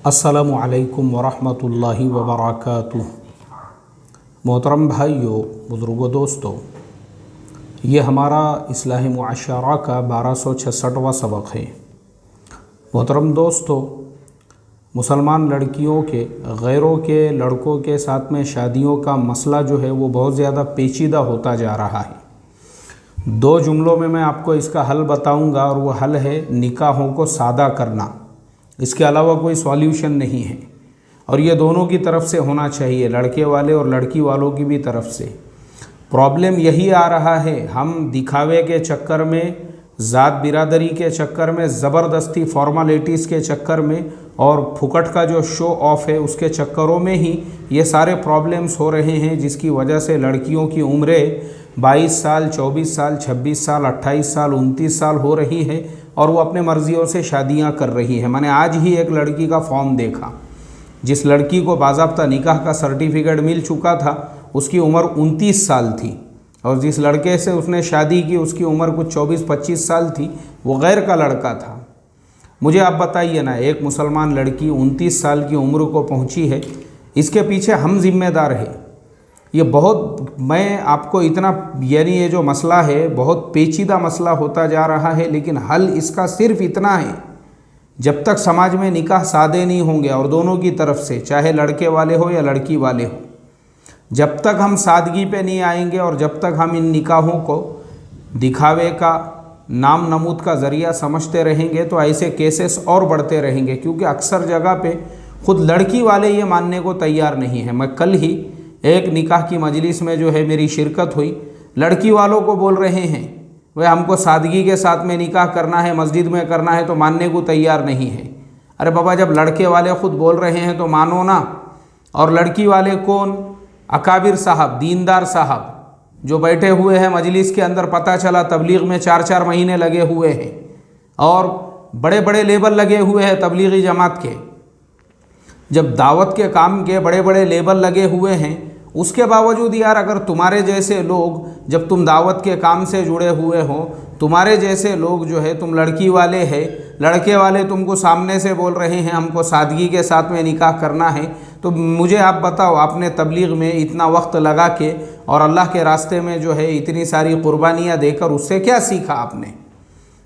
अस्सलामु अलैकुम वरहमतुल्लाहि वबरकातुह। मोहतरम भाइयों, बुज़ुर्गों, दोस्तों, ये हमारा इस्लाही मुआशरा का 1266वां सबक है। मोहतरम दोस्तों, मुसलमान लड़कियों के गैरों के लड़कों के साथ में शादियों का मसला जो है वो बहुत ज़्यादा पेचीदा होता जा रहा है। 2 जुमलों में मैं आपको इसका हल बताऊंगा और वो हल है निकाहों को सादा करना। इसके अलावा कोई सॉल्यूशन नहीं है और ये दोनों की तरफ से होना चाहिए, लड़के वाले और लड़की वालों की भी तरफ से। प्रॉब्लम यही आ रहा है, हम दिखावे के चक्कर में, ज़ात बिरादरी के चक्कर में, ज़बरदस्ती फॉर्मेलिटीज़ के चक्कर में और फुकट का जो शो ऑफ है उसके चक्करों में ही ये सारे प्रॉब्लम्स हो रहे हैं, जिसकी वजह से लड़कियों की उम्रें 22 साल, 24 साल, 26 साल, 28 साल, 29 साल हो रही है और वो अपने मर्जियों से शादियां कर रही है। मैंने आज ही एक लड़की का फॉर्म देखा, जिस लड़की को बाज़ाब्ता निकाह का सर्टिफिकेट मिल चुका था, उसकी उम्र 29 साल थी और जिस लड़के से उसने शादी की उसकी उम्र कुछ 24-25 साल थी, वो गैर का लड़का था। मुझे आप बताइए ना, एक मुसलमान लड़की 29 साल की उम्र को पहुंची है, इसके पीछे हम जिम्मेदार हैं। ये बहुत, मैं आपको इतना, यानी ये जो मसला है बहुत पेचीदा मसला होता जा रहा है, लेकिन हल इसका सिर्फ इतना है, जब तक समाज में निकाह सादे नहीं होंगे और दोनों की तरफ से, चाहे लड़के वाले हो या लड़की वाले हो, जब तक हम सादगी पे नहीं आएंगे और जब तक हम इन निकाहों को दिखावे का, नाम नमूद का ज़रिया समझते रहेंगे तो ऐसे केसेस और बढ़ते रहेंगे, क्योंकि अक्सर जगह पे खुद लड़की वाले ये मानने को तैयार नहीं है। मैं कल ही एक निकाह की मजलिस में जो है मेरी शिरकत हुई, लड़की वालों को बोल रहे हैं वह हमको सादगी के साथ में निकाह करना है, मस्जिद में करना है, तो मानने को तैयार नहीं है। अरे बाबा, जब लड़के वाले ख़ुद बोल रहे हैं तो मानो ना। और लड़की वाले कौन? अकाबिर साहब, दीनदार साहब जो बैठे हुए हैं मजलिस के अंदर, पता चला तबलीग में 4-4 महीने लगे हुए हैं और बड़े बड़े लेबल लगे हुए हैं तबलीगी जमात के। जब दावत के काम के बड़े बड़े लेबल लगे हुए हैं, उसके बावजूद यार, अगर तुम्हारे जैसे लोग, जब तुम दावत के काम से जुड़े हुए हो, तुम्हारे जैसे लोग जो है, तुम लड़की वाले हैं, लड़के वाले तुमको सामने से बोल रहे हैं हमको सादगी के साथ में निकाह करना है, तो मुझे आप बताओ, आपने तबलीग में इतना वक्त लगा के और अल्लाह के रास्ते में जो है इतनी सारी कुर्बानियाँ देकर उससे क्या सीखा आपने?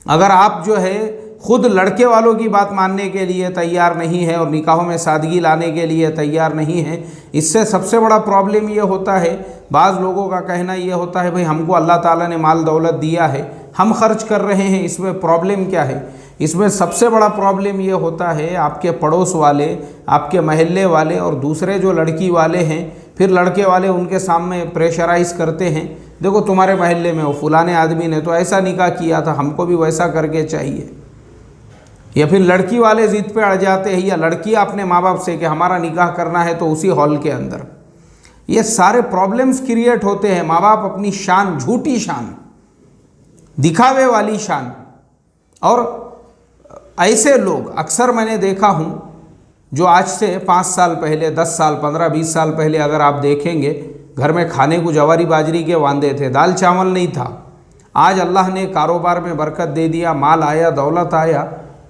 अगर आप जो है खुद लड़के वालों की बात मानने के लिए तैयार नहीं है और निकाहों में सादगी लाने के लिए तैयार नहीं है, इससे सबसे बड़ा प्रॉब्लम ये होता है, बाज़ लोगों का कहना ये होता है भाई हमको अल्लाह ताला ने माल दौलत दिया है, हम खर्च कर रहे हैं, इसमें प्रॉब्लम क्या है? इसमें सबसे बड़ा प्रॉब्लम ये होता है, आपके पड़ोस वाले, आपके महल्ले वाले और दूसरे जो लड़की वाले हैं, फिर लड़के वाले उनके सामने प्रेशराइज करते हैं, देखो तुम्हारे महल्ले में वो फलाने आदमी ने तो ऐसा निकाह किया था, हमको भी वैसा करके चाहिए। या फिर लड़की वाले ज़िद पे अड़ जाते हैं, या लड़की अपने माँ बाप से कि हमारा निकाह करना है तो उसी हॉल के अंदर। ये सारे प्रॉब्लम्स क्रिएट होते हैं। माँ बाप अपनी शान, झूठी शान, दिखावे वाली शान, और ऐसे लोग अक्सर मैंने देखा हूँ जो आज से 5 साल पहले, 10 साल, 15-20 साल पहले अगर आप देखेंगे, घर में खाने को जवारी बाजरी के वांदे थे, दाल चावल नहीं था। आज अल्लाह ने कारोबार में बरकत दे दिया, माल आया, दौलत आया,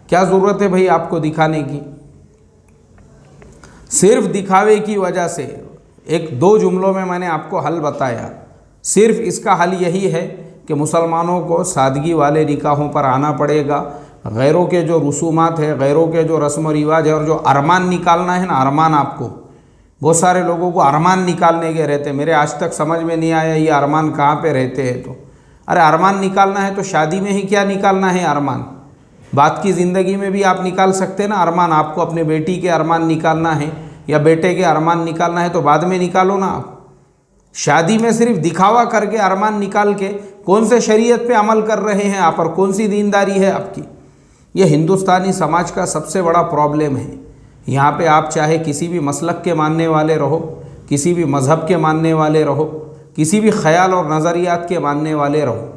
क्या ज़रूरत है भाई आपको दिखाने की? सिर्फ दिखावे की वजह से। 1-2 जुमलों में मैंने आपको हल बताया। सिर्फ इसका हल यही है कि मुसलमानों को सादगी वाले निकाहों पर आना पड़ेगा। गैरों के जो रसूमात है, गैरों के जो रस्म व रिवाज है और जो अरमान निकालना है ना, अरमान, आपको बहुत सारे लोगों को अरमान निकालने के रहते, मेरे आज तक समझ में नहीं आया ये अरमान कहाँ पे रहते हैं। तो अरे अरमान निकालना है तो शादी में ही क्या निकालना है अरमान? बात की ज़िंदगी में भी आप निकाल सकते हैं ना अरमान। आपको अपने बेटी के अरमान निकालना है या बेटे के अरमान निकालना है तो बाद में निकालो ना। आप शादी में सिर्फ दिखावा करके अरमान निकाल के कौन से शरीयत पे अमल कर रहे हैं आप, और कौन सी दीनदारी है आपकी? ये हिंदुस्तानी समाज का सबसे बड़ा प्रॉब्लम है। यहाँ पे आप चाहे किसी भी मसलक के मानने वाले रहो, किसी भी मज़हब के मानने वाले रहो, किसी भी ख्याल और नज़रियात के मानने वाले रहो,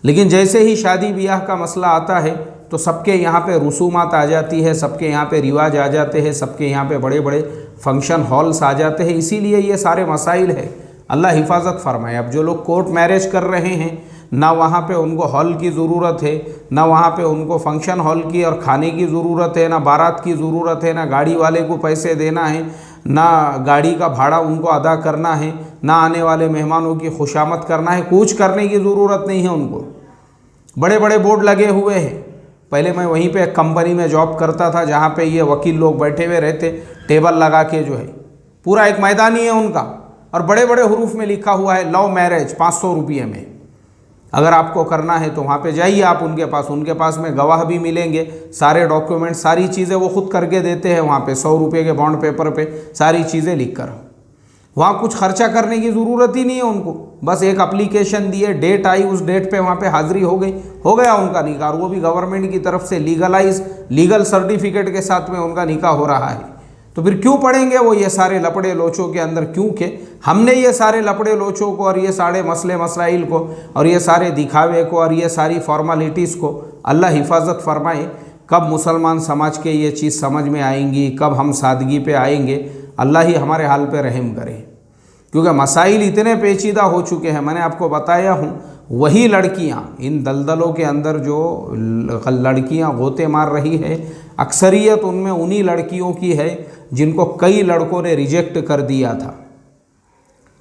लेकिन जैसे ही शादी ब्याह का मसला आता है तो सबके यहाँ पे रसूमात आ जाती है, सबके यहाँ पे रिवाज आ जाते हैं, सबके यहाँ पे बड़े बड़े फंक्शन हॉल्स आ जाते हैं। इसीलिए ये सारे मसाइल है। अल्लाह हिफाजत फरमाए। अब जो लोग कोर्ट मैरिज कर रहे हैं ना वहाँ पे उनको हॉल की ज़रूरत है, ना वहाँ पे उनको फंक्शन हॉल की और खाने की ज़रूरत है, ना बारात की ज़रूरत है, ना गाड़ी वाले को पैसे देना है, ना गाड़ी का भाड़ा उनको अदा करना है, ना आने वाले मेहमानों की खुशामद करना है। कुछ करने की ज़रूरत नहीं है उनको। बड़े बड़े बोर्ड लगे हुए हैं। पहले मैं वहीं पे एक कंपनी में जॉब करता था जहाँ पे ये वकील लोग बैठे हुए रहते, टेबल लगा के जो है, पूरा एक मैदान ही है उनका, और बड़े बड़े हरूफ में लिखा हुआ है लव मैरिज 500 रुपये में। अगर आपको करना है तो वहाँ पे जाइए आप उनके पास में गवाह भी मिलेंगे, सारे डॉक्यूमेंट, सारी चीज़ें वो खुद करके देते हैं वहाँ पे 100 रुपये के बॉन्ड पेपर पे सारी चीज़ें लिख कर। वहाँ कुछ खर्चा करने की ज़रूरत ही नहीं है उनको, बस एक एप्लीकेशन दिए, डेट आई, उस डेट पे वहाँ पे हाज़िरी हो गई, हो गया उनका निकाह। वो भी गवर्नमेंट की तरफ से लीगल सर्टिफिकेट के साथ में उनका निकाह हो रहा है। तो फिर क्यों पड़ेंगे वो ये सारे लपड़े लोचों के अंदर? क्योंकि हमने ये सारे लपड़े लोचों को और ये सारे मसले मसाइल को और ये सारे दिखावे को और ये सारी फॉर्मेलिटीज़ को, अल्लाह हिफाजत फरमाए, कब मुसलमान समाज के ये चीज़ समझ में आएंगी, कब हम सादगी पे आएंगे, अल्लाह ही हमारे हाल पे रहम करे। क्योंकि मसाइल इतने पेचीदा हो चुके हैं। मैंने आपको बताया हूँ, वही लड़कियाँ इन दलदलों के अंदर जो लड़कियाँ गोते मार रही है, अक्सरियत उनमें उन्हीं लड़कियों की है जिनको कई लड़कों ने रिजेक्ट कर दिया था।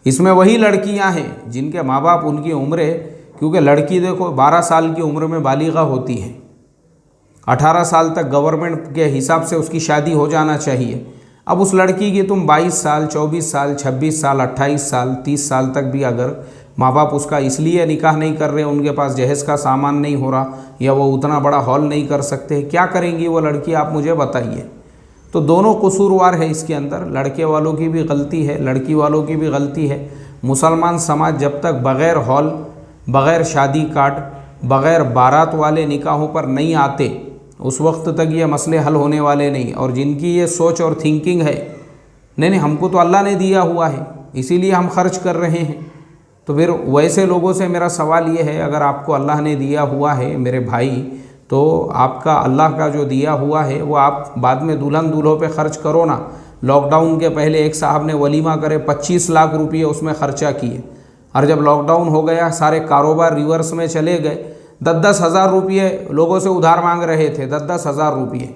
इसमें वही लड़कियां हैं जिनके माँ बाप, उनकी उम्रें, क्योंकि लड़की देखो 12 साल की उम्र में बालिगा होती है, 18 साल तक गवर्नमेंट के हिसाब से उसकी शादी हो जाना चाहिए। अब उस लड़की की तुम 22 साल, 24 साल, 26 साल, 28 साल, 30 साल तक भी अगर माँ बाप उसका इसलिए निकाह नहीं कर रहे, उनके पास जहेज़ का सामान नहीं हो रहा, या वो उतना बड़ा हॉल नहीं कर सकते, क्या करेंगी वो लड़की? आप मुझे बताइए। तो दोनों कसूरवार है इसके अंदर, लड़के वालों की भी गलती है, लड़की वालों की भी गलती है। मुसलमान समाज जब तक बग़ैर हॉल, बग़ैर शादी कार्ड, बग़ैर बारात वाले निकाहों पर नहीं आते, उस वक्त तक ये मसले हल होने वाले नहीं। और जिनकी ये सोच और थिंकिंग है, नहीं हमको तो अल्लाह ने दिया हुआ है इसीलिए हम खर्च कर रहे हैं, तो फिर वैसे लोगों से मेरा सवाल ये है, अगर आपको अल्लाह ने दिया हुआ है मेरे भाई, तो आपका अल्लाह का जो दिया हुआ है वो आप बाद में दुल्हन दूल्हों पे खर्च करो ना। लॉकडाउन के पहले एक साहब ने वलीमा करे 25 लाख रुपये उसमें ख़र्चा किए, और जब लॉकडाउन हो गया सारे कारोबार रिवर्स में चले गए। 10-10 हज़ार रुपये लोगों से उधार मांग रहे थे, 10-10 हज़ार रुपये,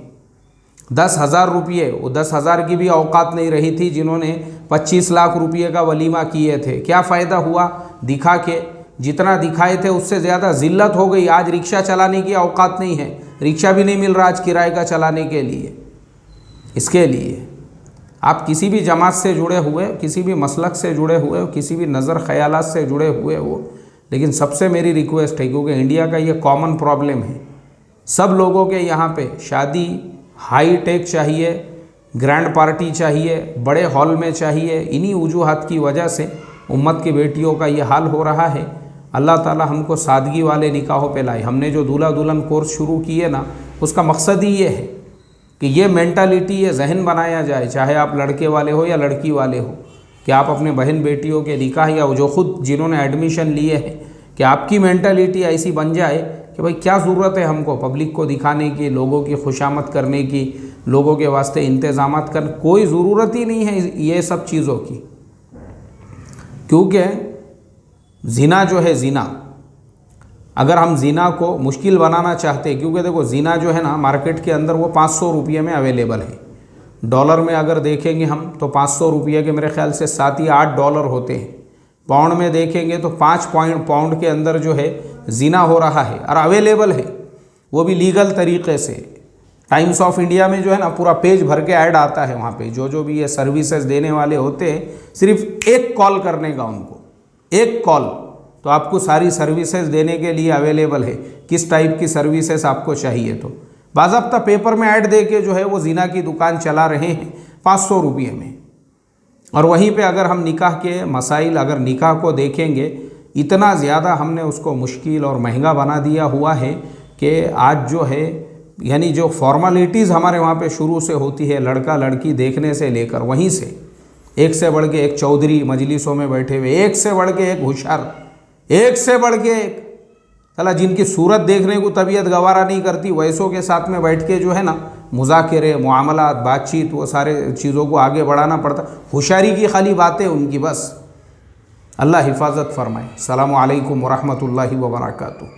10 हज़ार रुपये, वो 10 हज़ार की भी औकात नहीं रही थी जिन्होंने 25 लाख रुपये का वलीमा किए थे। क्या फ़ायदा हुआ? दिखा के जितना दिखाए थे उससे ज़्यादा ज़िल्लत हो गई। आज रिक्शा चलाने की औकात नहीं है, रिक्शा भी नहीं मिल रहा आज किराए का चलाने के लिए। इसके लिए आप किसी भी जमात से जुड़े हुए, किसी भी मसलक से जुड़े हुए, किसी भी नज़र ख़यालात से जुड़े हुए हो, लेकिन सबसे मेरी रिक्वेस्ट है, क्योंकि इंडिया का ये कॉमन प्रॉब्लम है, सब लोगों के यहाँ पे शादी हाई टेक चाहिए, ग्रैंड पार्टी चाहिए, बड़े हॉल में चाहिए। इन्हीं वजूहात की वजह से उम्मत की बेटियों का ये हाल हो रहा है। अल्लाह ताला हमको सादगी वाले निकाहों पे लाए। हमने जो दूल्हा दुल्हन कोर्स शुरू किए ना, उसका मकसद ही ये है कि ये मेंटालिटी, ये जहन बनाया जाए, चाहे आप लड़के वाले हो या लड़की वाले हो, कि आप अपने बहन बेटियों के निकाह, या जो खुद जिन्होंने एडमिशन लिए हैं, कि आपकी मेंटालिटी ऐसी बन जाए कि भाई क्या ज़रूरत है हमको पब्लिक को दिखाने की, लोगों की खुशामद करने की, लोगों के वास्ते इंतज़ामात कर, कोई ज़रूरत ही नहीं है ये सब चीज़ों की। क्योंकि ज़िना जो है, ज़िना, अगर हम ज़िना को मुश्किल बनाना चाहते हैं, क्योंकि देखो ज़िना जो है ना मार्केट के अंदर वो 500 रुपये में अवेलेबल है। डॉलर में अगर देखेंगे हम तो 500 रुपये के मेरे ख्याल से 7 या 8 डॉलर होते हैं। पाउंड में देखेंगे तो 5 पाउंड के अंदर जो है ज़िना हो रहा है और अवेलेबल है, वो भी लीगल तरीक़े से। टाइम्स ऑफ इंडिया में जो है ना पूरा पेज भर के ऐड आता है वहाँ पे, जो भी ये सर्विसेज देने वाले होते हैं, सिर्फ एक कॉल करने का उनको, एक कॉल तो आपको सारी सर्विसेज देने के लिए अवेलेबल है, किस टाइप की सर्विसेज आपको चाहिए। तो बाज़ाब्ता पेपर में ऐड दे के जो है वो ज़िना की दुकान चला रहे हैं 500 रुपये में। और वहीं पे अगर हम निकाह के मसाइल, अगर निकाह को देखेंगे, इतना ज़्यादा हमने उसको मुश्किल और महंगा बना दिया हुआ है कि आज जो है, यानी जो फॉर्मेलिटीज़ हमारे वहाँ पे शुरू से होती है, लड़का लड़की देखने से लेकर, वहीं से एक से बढ़ के एक चौधरी मजलिसों में बैठे हुए, एक से बढ़ के एक होशियार, एक से बढ़ के एक, चला जिनकी सूरत देखने को तबीयत गवारा नहीं करती, वैसों के साथ में बैठ के जो है ना मुज़ाकरे, मुआमलात, बातचीत, वो सारे चीज़ों को आगे बढ़ाना पड़ता। होशियारी की खाली बातें उनकी बस। अल्लाह हिफाजत फरमाए। अस्सलामु अलैकुम वरहमतुल्लाहि वबरकातुहू।